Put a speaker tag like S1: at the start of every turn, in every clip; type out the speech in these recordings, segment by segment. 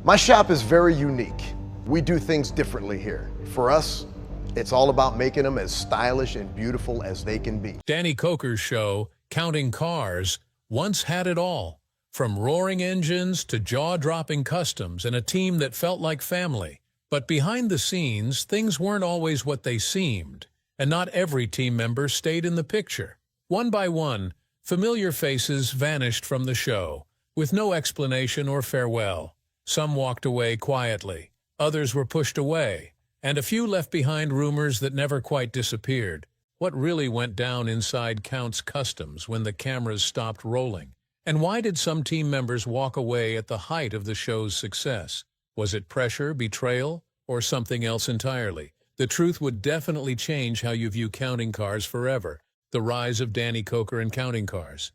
S1: My shop is very unique. We do things differently here. For us, it's all about making them as stylish and beautiful as they can be.
S2: Danny Koker's show, Counting Cars, once had it all. From roaring engines to jaw-dropping customs and a team that felt like family. But behind the scenes, things weren't always what they seemed, and not every team member stayed in the picture. One by one, familiar faces vanished from the show, with no explanation or farewell. Some walked away quietly, others were pushed away, and a few left behind rumors that never quite disappeared. What really went down inside Count's Customs when the cameras stopped rolling? And why did some team members walk away at the height of the show's success? Was it pressure, betrayal, or something else entirely? The truth would definitely change how you view counting cars forever. The rise of Danny Koker and counting cars.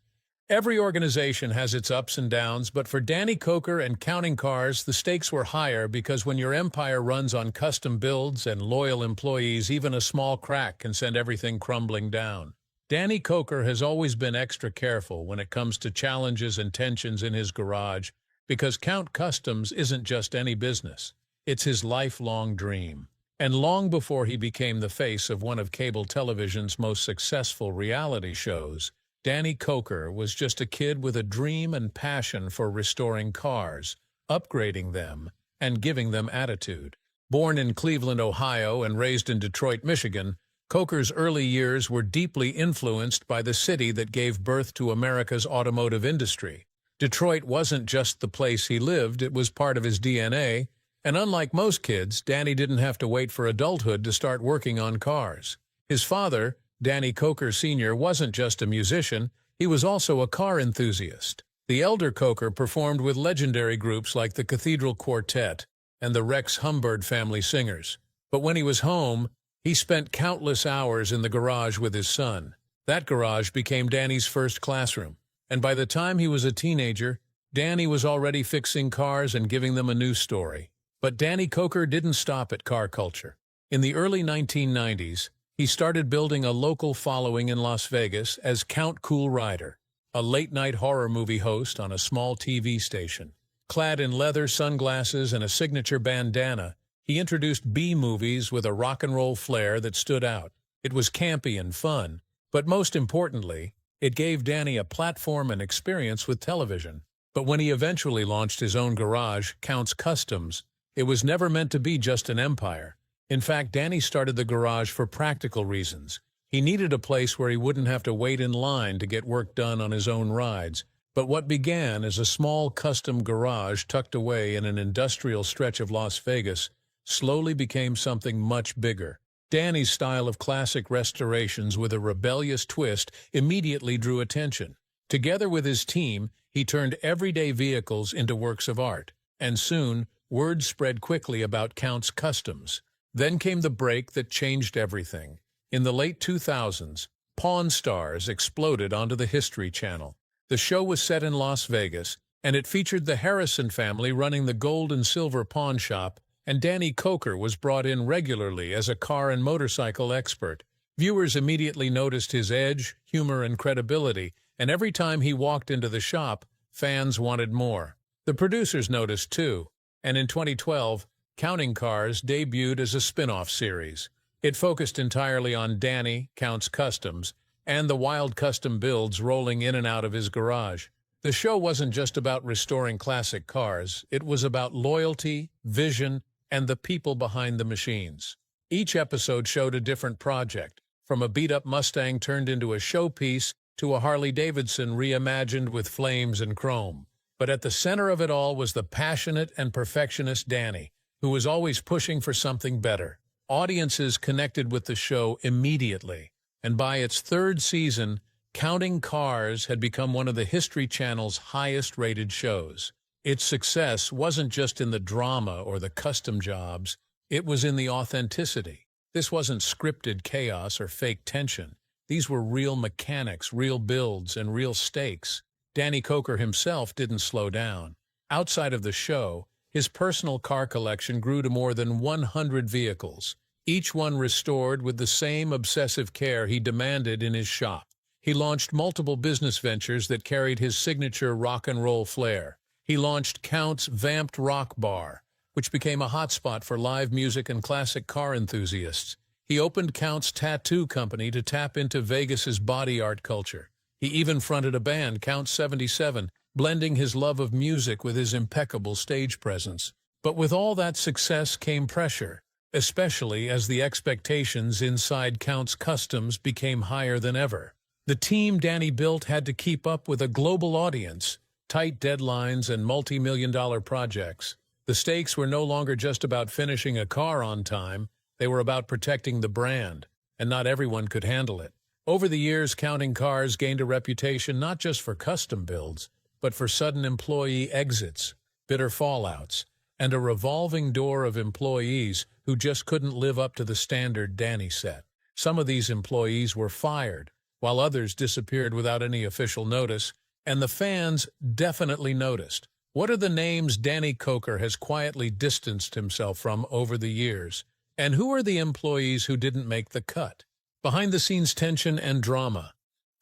S2: Every organization has its ups and downs, but for Danny Koker and counting cars, the stakes were higher because when your empire runs on custom builds and loyal employees, even a small crack can send everything crumbling down. Danny Koker has always been extra careful when it comes to challenges and tensions in his garage, because Count Customs isn't just any business. It's his lifelong dream. And long before he became the face of one of cable television's most successful reality shows, Danny Koker was just a kid with a dream and passion for restoring cars, upgrading them, and giving them attitude. Born in Cleveland, Ohio, and raised in Detroit, Michigan, Koker's early years were deeply influenced by the city that gave birth to America's automotive industry. Detroit wasn't just the place he lived, it was part of his DNA, and unlike most kids, Danny didn't have to wait for adulthood to start working on cars. His father, Danny Koker Sr., wasn't just a musician, he was also a car enthusiast. The elder Koker performed with legendary groups like the Cathedral Quartet and the Rex Humbird Family Singers. But when he was home, he spent countless hours in the garage with his son. That garage became Danny's first classroom, and by the time he was a teenager, Danny was already fixing cars and giving them a new story. But Danny Koker didn't stop at car culture. In the early 1990s, he started building a local following in Las Vegas as Count Cool Rider, a late-night horror movie host on a small TV station. Clad in leather sunglasses and a signature bandana, he introduced B-movies with a rock and roll flair that stood out. It was campy and fun, but most importantly, it gave Danny a platform and experience with television. But when he eventually launched his own garage, Count's Customs, it was never meant to be just an empire. In fact, Danny started the garage for practical reasons. He needed a place where he wouldn't have to wait in line to get work done on his own rides. But what began as a small custom garage tucked away in an industrial stretch of Las Vegas slowly became something much bigger. Danny's style of classic restorations with a rebellious twist immediately drew attention. Together with his team, he turned everyday vehicles into works of art. And soon, word spread quickly about Count's Customs. Then came the break that changed everything. In the late 2000s, Pawn Stars exploded onto the History Channel. The show was set in Las Vegas, and it featured the Harrison family running the gold and silver pawn shop, and Danny Koker was brought in regularly as a car and motorcycle expert. Viewers immediately noticed his edge, humor, and credibility, and every time he walked into the shop, fans wanted more. The producers noticed too, and in 2012, Counting Cars debuted as a spin-off series. It focused entirely on Danny, Count's Customs, and the wild custom builds rolling in and out of his garage. The show wasn't just about restoring classic cars, it was about loyalty, vision, and the people behind the machines. Each episode showed a different project, from a beat-up Mustang turned into a showpiece to a Harley-Davidson reimagined with flames and chrome. But at the center of it all was the passionate and perfectionist Danny, who was always pushing for something better. Audiences connected with the show immediately, and by its third season, Counting Cars had become one of the History Channel's highest-rated shows. Its success wasn't just in the drama or the custom jobs, it was in the authenticity. This wasn't scripted chaos or fake tension. These were real mechanics, real builds, and real stakes. Danny Koker himself didn't slow down. Outside of the show, his personal car collection grew to more than 100 vehicles, each one restored with the same obsessive care he demanded in his shop. He launched multiple business ventures that carried his signature rock and roll flair. He launched Count's Vamped Rock Bar, which became a hotspot for live music and classic car enthusiasts. He opened Count's Tattoo Company to tap into Vegas's body art culture. He even fronted a band, Count 77, blending his love of music with his impeccable stage presence. But with all that success came pressure, especially as the expectations inside Count's Kustoms became higher than ever. The team Danny built had to keep up with a global audience, tight deadlines, and multi-million-dollar projects. The stakes were no longer just about finishing a car on time, they were about protecting the brand, and not everyone could handle it. Over the years, Counting Cars gained a reputation not just for custom builds, but for sudden employee exits, bitter fallouts, and a revolving door of employees who just couldn't live up to the standard Danny set. Some of these employees were fired, while others disappeared without any official notice, and the fans definitely noticed. What are the names Danny Koker has quietly distanced himself from over the years? And who are the employees who didn't make the cut? Behind-the-scenes tension and drama.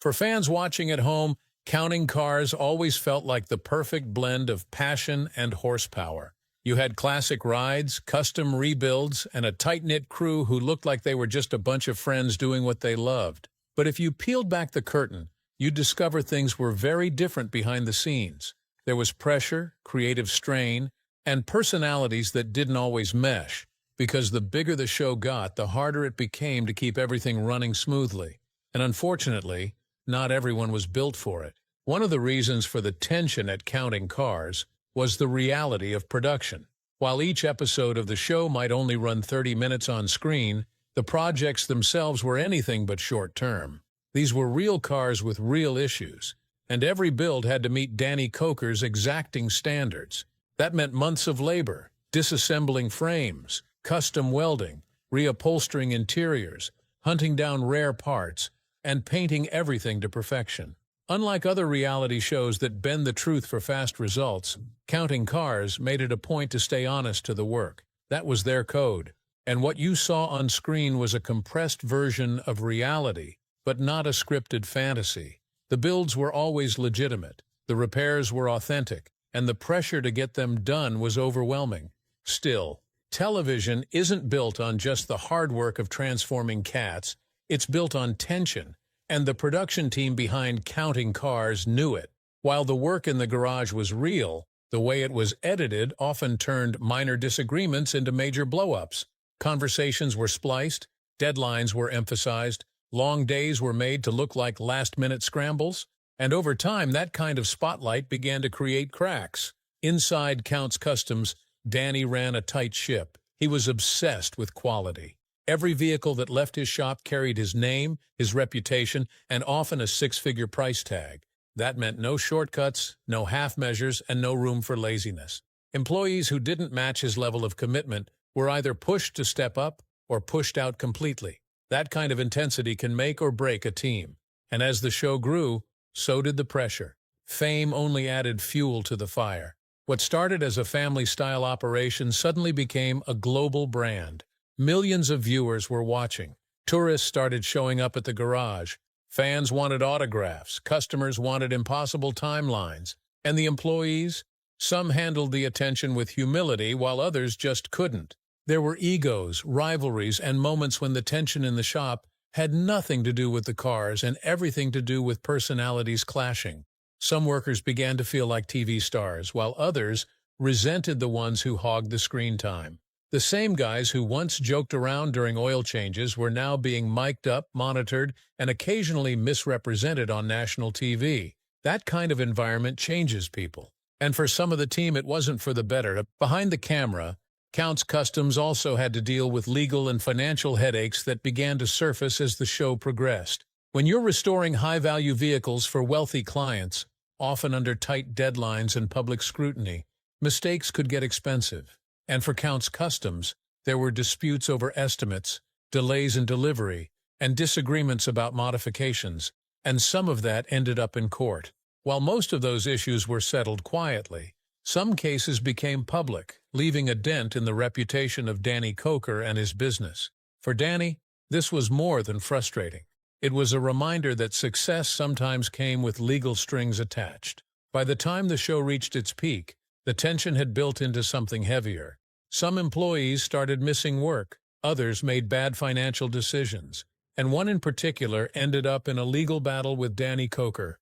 S2: For fans watching at home, Counting Cars always felt like the perfect blend of passion and horsepower. You had classic rides, custom rebuilds, and a tight-knit crew who looked like they were just a bunch of friends doing what they loved. But if you peeled back the curtain, you'd discover things were very different behind the scenes. There was pressure, creative strain, and personalities that didn't always mesh, because the bigger the show got, the harder it became to keep everything running smoothly. And unfortunately, not everyone was built for it. One of the reasons for the tension at Counting Cars was the reality of production. While each episode of the show might only run 30 minutes on screen, the projects themselves were anything but short-term. These were real cars with real issues, and every build had to meet Danny Koker's exacting standards. That meant months of labor, disassembling frames, custom welding, reupholstering interiors, hunting down rare parts, and painting everything to perfection. Unlike other reality shows that bend the truth for fast results, Counting Cars made it a point to stay honest to the work. That was their code. And what you saw on screen was a compressed version of reality, but not a scripted fantasy. The builds were always legitimate, the repairs were authentic, and the pressure to get them done was overwhelming. Still, television isn't built on just the hard work of transforming cats, it's built on tension, and the production team behind Counting Cars knew it. While the work in the garage was real, the way it was edited often turned minor disagreements into major blow-ups. Conversations were spliced, deadlines were emphasized, long days were made to look like last-minute scrambles, and over time that kind of spotlight began to create cracks. Inside Count's Kustoms, Danny ran a tight ship. He was obsessed with quality. Every vehicle that left his shop carried his name, his reputation, and often a six-figure price tag. That meant no shortcuts, no half measures, and no room for laziness. Employees who didn't match his level of commitment were either pushed to step up or pushed out completely. That kind of intensity can make or break a team. And as the show grew, so did the pressure. Fame only added fuel to the fire. What started as a family-style operation suddenly became a global brand. Millions of viewers were watching. Tourists started showing up at the garage. Fans wanted autographs. Customers wanted impossible timelines. And the employees? Some handled the attention with humility, while others just couldn't. There were egos, rivalries, and moments when the tension in the shop had nothing to do with the cars and everything to do with personalities clashing. Some workers began to feel like TV stars, while others resented the ones who hogged the screen time. The same guys who once joked around during oil changes were now being mic'd up, monitored, and occasionally misrepresented on national TV. That kind of environment changes people. And for some of the team, it wasn't for the better. Behind the camera, Count's Kustoms also had to deal with legal and financial headaches that began to surface as the show progressed. When you're restoring high-value vehicles for wealthy clients, often under tight deadlines and public scrutiny, mistakes could get expensive. And for Count's Kustoms, there were disputes over estimates, delays in delivery, and disagreements about modifications, and some of that ended up in court. While most of those issues were settled quietly, some cases became public, leaving a dent in the reputation of Danny Koker and his business. For Danny, this was more than frustrating. It was a reminder that success sometimes came with legal strings attached. By the time the show reached its peak, the tension had built into something heavier. Some employees started missing work, others made bad financial decisions, and one in particular ended up in a legal battle with Danny Koker.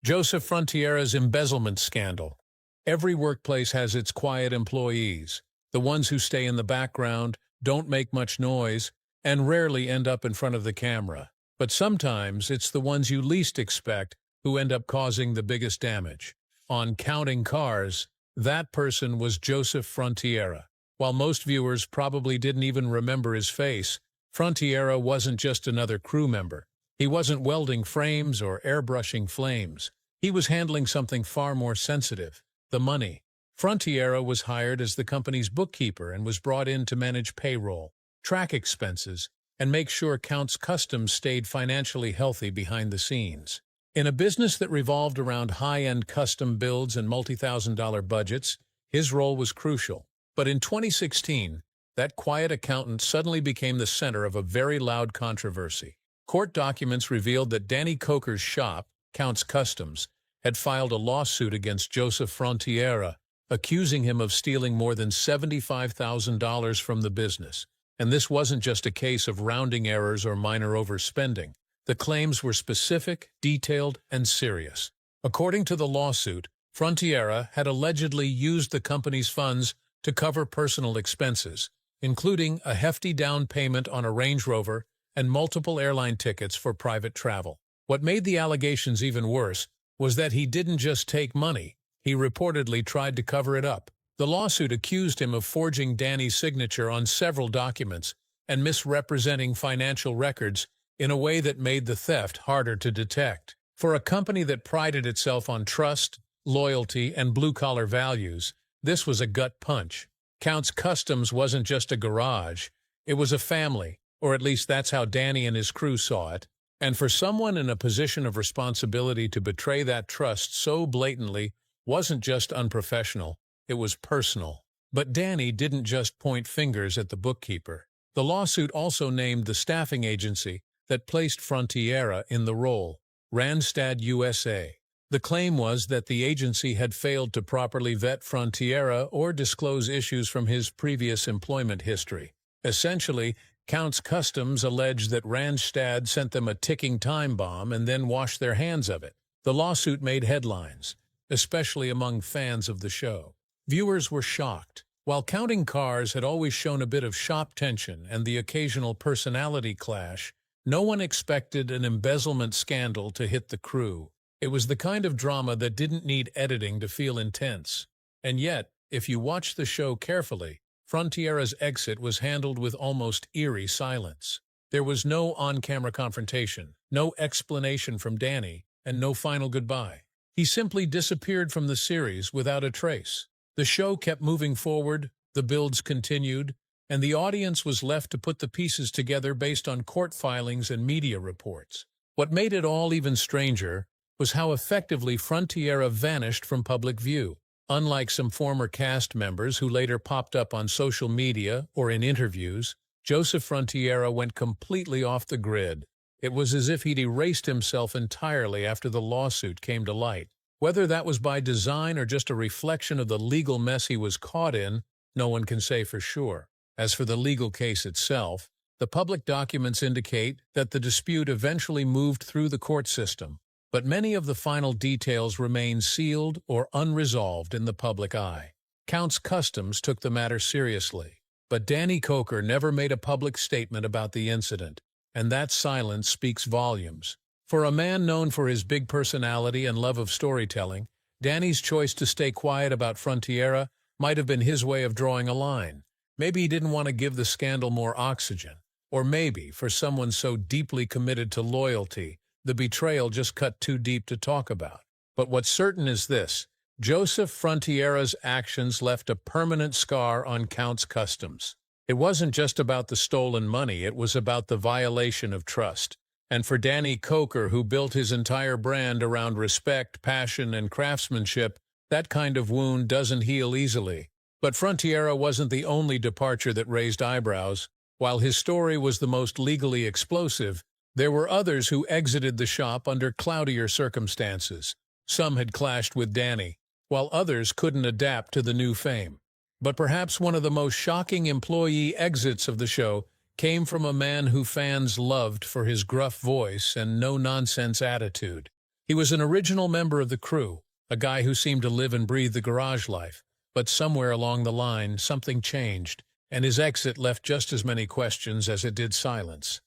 S2: Joseph Frontiera's embezzlement scandal. Every workplace has its quiet employees, the ones who stay in the background, don't make much noise, and rarely end up in front of the camera. But sometimes it's the ones you least expect who end up causing the biggest damage. On Counting Cars, that person was Joseph Frontiera. While most viewers probably didn't even remember his face, Frontiera wasn't just another crew member. He wasn't welding frames or airbrushing flames. He was handling something far more sensitive: the money. Frontiera was hired as the company's bookkeeper and was brought in to manage payroll, track expenses, and make sure Kustoms stayed financially healthy behind the scenes. In a business that revolved around high-end custom builds and multi-thousand-dollar budgets, his role was crucial. But in 2016, that quiet accountant suddenly became the center of a very loud controversy. Court documents revealed that Danny Koker's shop, Kustoms, had filed a lawsuit against Joseph Frontiera, accusing him of stealing more than $75,000 from the business. And this wasn't just a case of rounding errors or minor overspending. The claims were specific, detailed, and serious. According to the lawsuit, Frontiera had allegedly used the company's funds to cover personal expenses, including a hefty down payment on a Range Rover and multiple airline tickets for private travel. What made the allegations even worse was that he didn't just take money, he reportedly tried to cover it up. The lawsuit accused him of forging Danny's signature on several documents and misrepresenting financial records in a way that made the theft harder to detect. For a company that prided itself on trust, loyalty, and blue-collar values, this was a gut punch. Kustoms wasn't just a garage, it was a family, or at least that's how Danny and his crew saw it. And for someone in a position of responsibility to betray that trust so blatantly wasn't just unprofessional, it was personal. But Danny didn't just point fingers at the bookkeeper. The lawsuit also named the staffing agency that placed Frontiera in the role, Randstad USA. The claim was that the agency had failed to properly vet Frontiera or disclose issues from his previous employment history. Essentially, Kustoms alleged that Randstad sent them a ticking time bomb and then washed their hands of it. The lawsuit made headlines, especially among fans of the show. Viewers were shocked. While Counting Cars had always shown a bit of shop tension and the occasional personality clash, no one expected an embezzlement scandal to hit the crew. It was the kind of drama that didn't need editing to feel intense. And yet, if you watch the show carefully, Frontiera's exit was handled with almost eerie silence. There was no on-camera confrontation, no explanation from Danny, and no final goodbye. He simply disappeared from the series without a trace. The show kept moving forward, the builds continued, and the audience was left to put the pieces together based on court filings and media reports. What made it all even stranger was how effectively Frontiera vanished from public view. Unlike some former cast members who later popped up on social media or in interviews, Joseph Frontiera went completely off the grid. It was as if he'd erased himself entirely after the lawsuit came to light. Whether that was by design or just a reflection of the legal mess he was caught in, no one can say for sure. As for the legal case itself, the public documents indicate that the dispute eventually moved through the court system, but many of the final details remain sealed or unresolved in the public eye. Kustoms took the matter seriously, but Danny Koker never made a public statement about the incident, and that silence speaks volumes. For a man known for his big personality and love of storytelling, Danny's choice to stay quiet about Frontiera might have been his way of drawing a line. Maybe he didn't want to give the scandal more oxygen, or maybe, for someone so deeply committed to loyalty, the betrayal just cut too deep to talk about. But what's certain is this: Joseph Frontiera's actions left a permanent scar on Kustoms. It wasn't just about the stolen money, it was about the violation of trust. And for Danny Koker, who built his entire brand around respect, passion, and craftsmanship, that kind of wound doesn't heal easily. But Frontiera wasn't the only departure that raised eyebrows. While his story was the most legally explosive, there were others who exited the shop under cloudier circumstances. Some had clashed with Danny, while others couldn't adapt to the new fame. But perhaps one of the most shocking employee exits of the show came from a man who fans loved for his gruff voice and no-nonsense attitude. He was an original member of the crew, a guy who seemed to live and breathe the garage life. But somewhere along the line, something changed, and his exit left just as many questions as it did silence.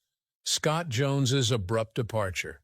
S2: Scott Jones's abrupt departure.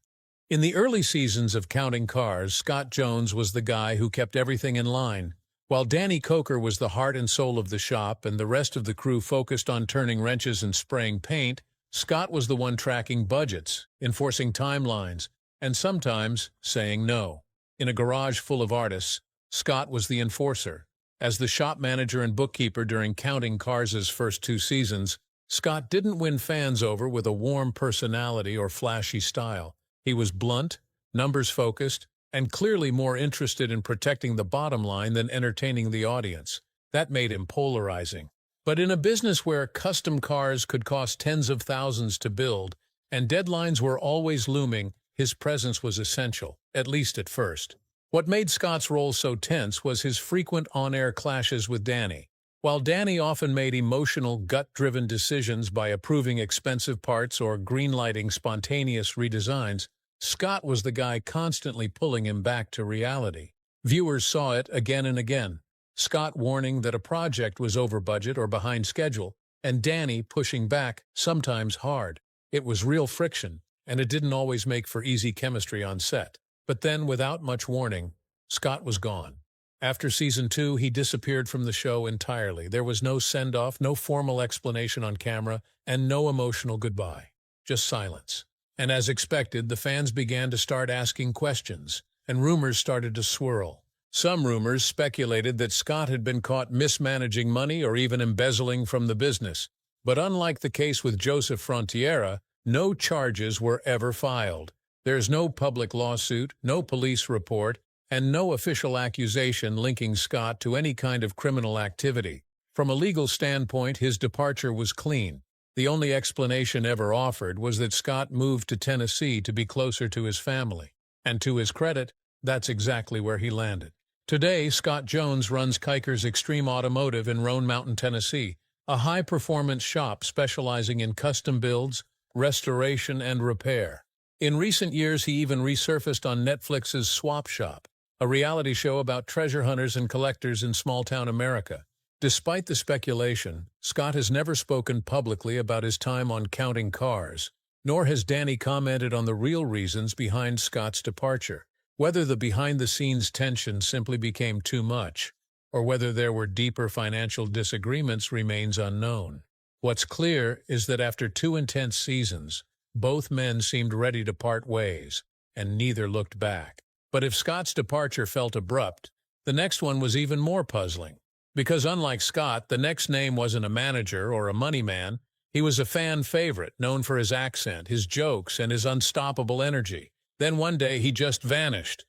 S2: In the early seasons of Counting Cars, Scott Jones was the guy who kept everything in line. While Danny Koker was the heart and soul of the shop and the rest of the crew focused on turning wrenches and spraying paint, Scott was the one tracking budgets, enforcing timelines, and sometimes saying no. In a garage full of artists, Scott was the enforcer. As the shop manager and bookkeeper during Counting Cars' first 2 seasons, Scott didn't win fans over with a warm personality or flashy style. He was blunt, numbers-focused, and clearly more interested in protecting the bottom line than entertaining the audience. That made him polarizing. But in a business where custom cars could cost tens of thousands to build, and deadlines were always looming, his presence was essential, at least at first. What made Scott's role so tense was his frequent on-air clashes with Danny. While Danny often made emotional, gut-driven decisions by approving expensive parts or greenlighting spontaneous redesigns, Scott was the guy constantly pulling him back to reality. Viewers saw it again and again. Scott warning that a project was over budget or behind schedule, and Danny pushing back, sometimes hard. It was real friction, and it didn't always make for easy chemistry on set. But then, without much warning, Scott was gone. After season 2, he disappeared from the show entirely. There was no send-off, no formal explanation on camera, and no emotional goodbye. Just silence. And as expected, the fans began to start asking questions, and rumors started to swirl. Some rumors speculated that Scott had been caught mismanaging money or even embezzling from the business. But unlike the case with Joseph Frontiera, no charges were ever filed. There's no public lawsuit, no police report, and no official accusation linking Scott to any kind of criminal activity. From a legal standpoint, his departure was clean. The only explanation ever offered was that Scott moved to Tennessee to be closer to his family. And to his credit, that's exactly where he landed. Today, Scott Jones runs Koker's Extreme Automotive in Roan Mountain, Tennessee, a high-performance shop specializing in custom builds, restoration, and repair. In recent years, he even resurfaced on Netflix's Swap Shop, a reality show about treasure hunters and collectors in small-town America. Despite the speculation, Scott has never spoken publicly about his time on Counting Cars, nor has Danny commented on the real reasons behind Scott's departure. Whether the behind-the-scenes tension simply became too much, or whether there were deeper financial disagreements remains unknown. What's clear is that after 2 intense seasons, both men seemed ready to part ways, and neither looked back. But if Scott's departure felt abrupt, the next one was even more puzzling. Because unlike Scott, the next name wasn't a manager or a money man. He was a fan favorite, known for his accent, his jokes, and his unstoppable energy. Then one day, he just vanished.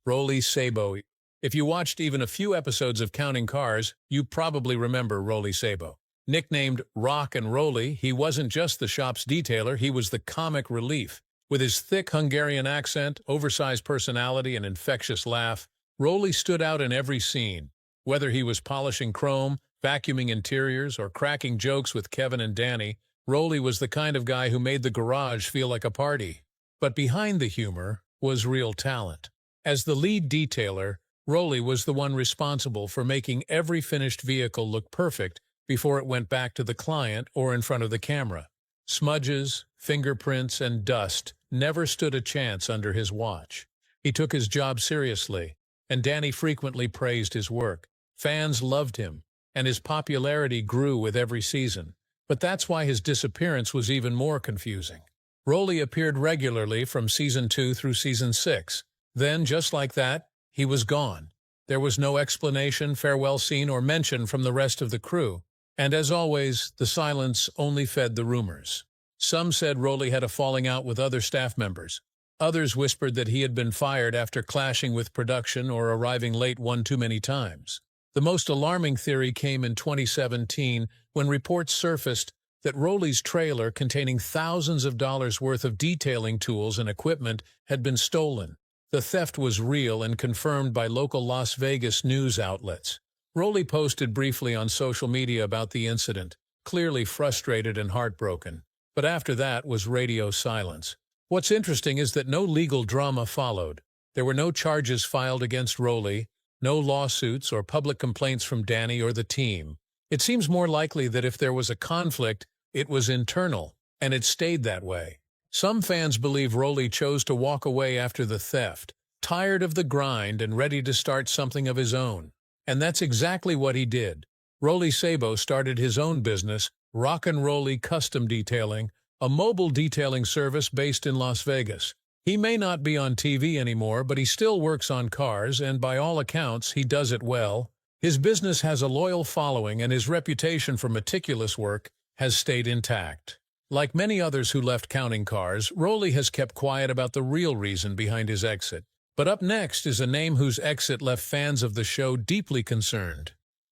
S2: Rolly Sabo. If you watched even a few episodes of Counting Cars, you probably remember Rolly Sabo. Nicknamed Rock and Rolly, he wasn't just the shop's detailer, he was the comic relief. With his thick Hungarian accent, oversized personality, and infectious laugh, Rolly stood out in every scene. Whether he was polishing chrome, vacuuming interiors, or cracking jokes with Kevin and Danny, Rolly was the kind of guy who made the garage feel like a party. But behind the humor was real talent. As the lead detailer, Rolly was the one responsible for making every finished vehicle look perfect before it went back to the client or in front of the camera. Smudges, fingerprints, and dust never stood a chance under his watch. He took his job seriously, and Danny frequently praised his work. Fans loved him, and his popularity grew with every season. But that's why his disappearance was even more confusing. Rolly appeared regularly from season 2 through season 6. Then, just like that, he was gone. There was no explanation, farewell scene, or mention from the rest of the crew. And as always, the silence only fed the rumors. Some said Rolly had a falling out with other staff members. Others whispered that he had been fired after clashing with production or arriving late one too many times. The most alarming theory came in 2017 when reports surfaced that Rolly's trailer containing thousands of dollars worth of detailing tools and equipment had been stolen. The theft was real and confirmed by local Las Vegas news outlets. Rolly posted briefly on social media about the incident, clearly frustrated and heartbroken. But after that was radio silence. What's interesting is that no legal drama followed. There were no charges filed against Rolly, no lawsuits or public complaints from Danny or the team. It seems more likely that if there was a conflict, it was internal, and it stayed that way. Some fans believe Rolly chose to walk away after the theft, tired of the grind and ready to start something of his own. And that's exactly what he did. Rolly Sabo started his own business, Rock and Rolly Custom Detailing, a mobile detailing service based in Las Vegas. He may not be on TV anymore, but he still works on cars, and by all accounts, he does it well. His business has a loyal following, and his reputation for meticulous work has stayed intact. Like many others who left Counting Cars, Rolly has kept quiet about the real reason behind his exit. But up next is a name whose exit left fans of the show deeply concerned: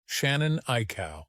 S2: Shannon Eichow.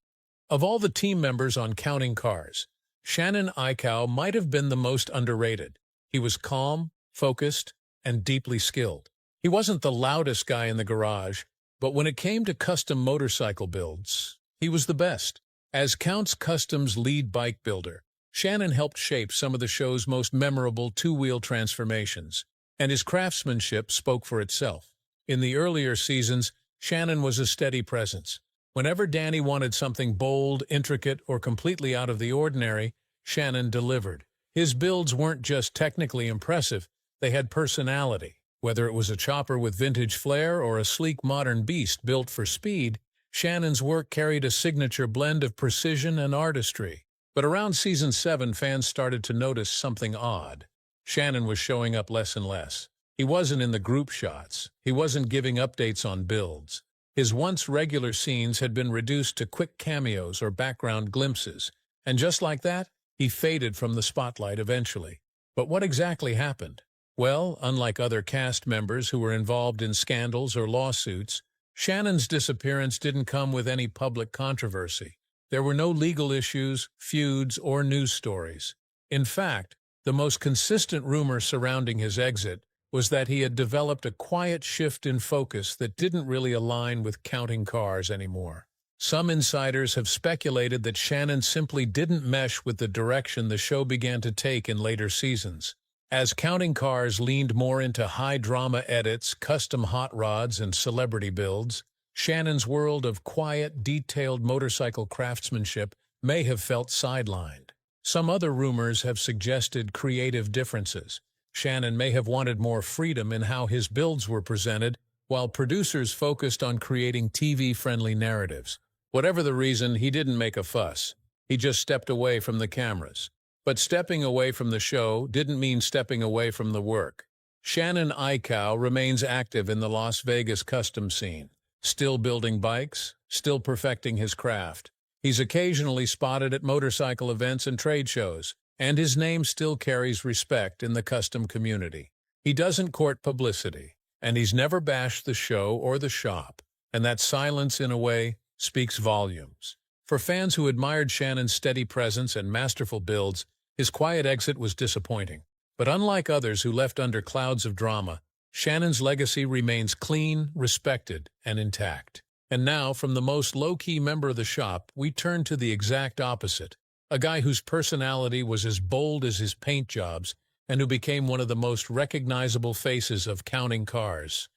S2: Of all the team members on Counting Cars, Shannon Eichow might have been the most underrated. He was calm, focused, and deeply skilled. He wasn't the loudest guy in the garage, but when it came to custom motorcycle builds, he was the best. As Count's Customs lead bike builder, Shannon helped shape some of the show's most memorable two-wheel transformations, and his craftsmanship spoke for itself. In the earlier seasons, Shannon was a steady presence. Whenever Danny wanted something bold, intricate, or completely out of the ordinary, Shannon delivered. His builds weren't just technically impressive, they had personality. Whether it was a chopper with vintage flair or a sleek modern beast built for speed, Shannon's work carried a signature blend of precision and artistry. But around Season 7, fans started to notice something odd. Shannon was showing up less and less. He wasn't in the group shots. He wasn't giving updates on builds. His once regular scenes had been reduced to quick cameos or background glimpses, and just like that, he faded from the spotlight eventually. But what exactly happened? Well, unlike other cast members who were involved in scandals or lawsuits, Shannon's disappearance didn't come with any public controversy. There were no legal issues, feuds, or news stories. In fact, the most consistent rumor surrounding his exit was that he had developed a quiet shift in focus that didn't really align with Counting Cars anymore. Some insiders have speculated that Shannon simply didn't mesh with the direction the show began to take in later seasons. As Counting Cars leaned more into high-drama edits, custom hot rods, and celebrity builds, Shannon's world of quiet, detailed motorcycle craftsmanship may have felt sidelined. Some other rumors have suggested creative differences. Shannon may have wanted more freedom in how his builds were presented, while producers focused on creating TV-friendly narratives. Whatever the reason, he didn't make a fuss. He just stepped away from the cameras. But stepping away from the show didn't mean stepping away from the work. Shannon Eichow remains active in the Las Vegas custom scene, still building bikes, still perfecting his craft. He's occasionally spotted at motorcycle events and trade shows, and his name still carries respect in the custom community. He doesn't court publicity, and he's never bashed the show or the shop, and that silence, in a way, speaks volumes. For fans who admired Shannon's steady presence and masterful builds, his quiet exit was disappointing. But unlike others who left under clouds of drama, Shannon's legacy remains clean, respected, and intact. And now, from the most low-key member of the shop, we turn to the exact opposite. A guy whose personality was as bold as his paint jobs, and who became one of the most recognizable faces of Counting Cars.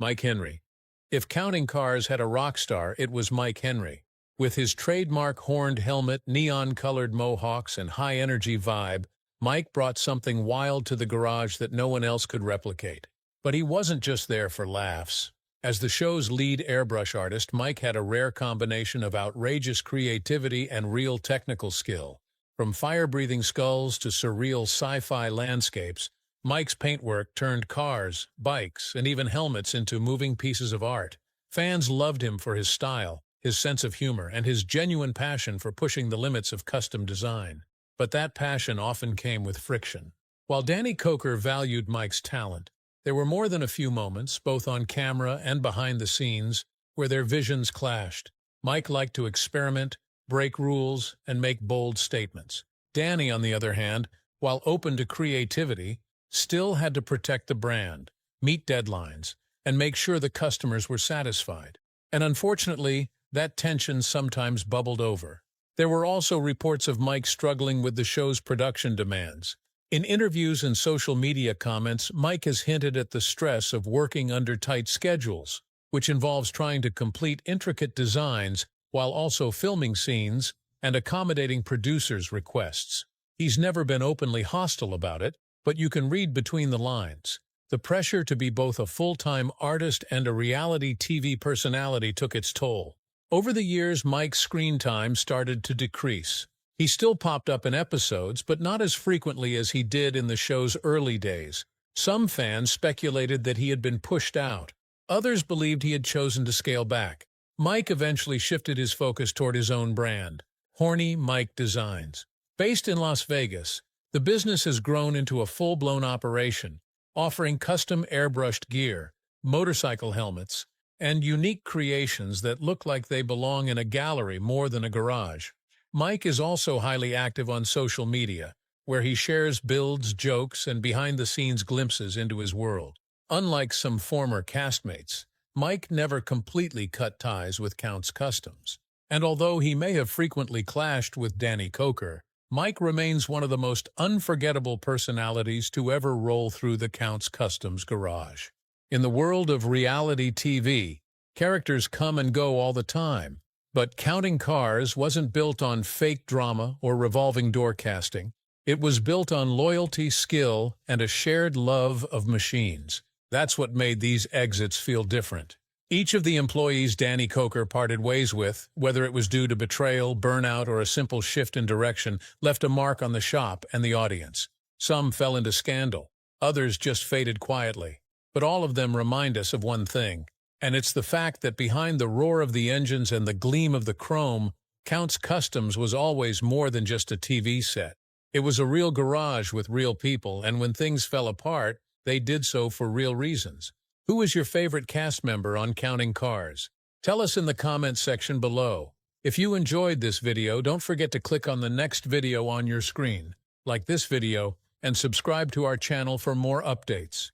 S2: Mike Henry. If Counting Cars had a rock star, it was Mike Henry. With his trademark horned helmet, neon-colored mohawks, and high-energy vibe, Mike brought something wild to the garage that no one else could replicate. But he wasn't just there for laughs. As the show's lead airbrush artist, Mike had a rare combination of outrageous creativity and real technical skill. From fire-breathing skulls to surreal sci-fi landscapes, Mike's paintwork turned cars, bikes, and even helmets into moving pieces of art. Fans loved him for his style, his sense of humor, and his genuine passion for pushing the limits of custom design. But that passion often came with friction. While Danny Koker valued Mike's talent, there were more than a few moments, both on camera and behind the scenes, where their visions clashed. Mike liked to experiment, break rules, and make bold statements. Danny, on the other hand, while open to creativity, still had to protect the brand, meet deadlines, and make sure the customers were satisfied. And unfortunately, that tension sometimes bubbled over. There were also reports of Mike struggling with the show's production demands. In interviews and social media comments, Mike has hinted at the stress of working under tight schedules, which involves trying to complete intricate designs while also filming scenes and accommodating producers' requests. He's never been openly hostile about it, but you can read between the lines. The pressure to be both a full-time artist and a reality TV personality took its toll. Over the years, Mike's screen time started to decrease. He still popped up in episodes, but not as frequently as he did in the show's early days. Some fans speculated that he had been pushed out. Others believed he had chosen to scale back. Mike eventually shifted his focus toward his own brand, Horny Mike Designs. Based in Las Vegas, the business has grown into a full-blown operation, offering custom airbrushed gear, motorcycle helmets, and unique creations that look like they belong in a gallery more than a garage. Mike is also highly active on social media, where he shares builds, jokes, and behind-the-scenes glimpses into his world. Unlike some former castmates, Mike never completely cut ties with Count's Customs. And although he may have frequently clashed with Danny Koker, Mike remains one of the most unforgettable personalities to ever roll through the Count's Customs garage. In the world of reality TV, characters come and go all the time, but Counting Cars wasn't built on fake drama or revolving door casting. It was built on loyalty, skill, and a shared love of machines. That's what made these exits feel different. Each of the employees Danny Koker parted ways with, whether it was due to betrayal, burnout, or a simple shift in direction, left a mark on the shop and the audience. Some fell into scandal, others just faded quietly. But all of them remind us of one thing, and it's the fact that behind the roar of the engines and the gleam of the chrome, Count's Customs was always more than just a TV set. It was a real garage with real people, and when things fell apart, they did so for real reasons. Who is your favorite cast member on Counting Cars? Tell us in the comments section below. If you enjoyed this video, don't forget to click on the next video on your screen, like this video, and subscribe to our channel for more updates.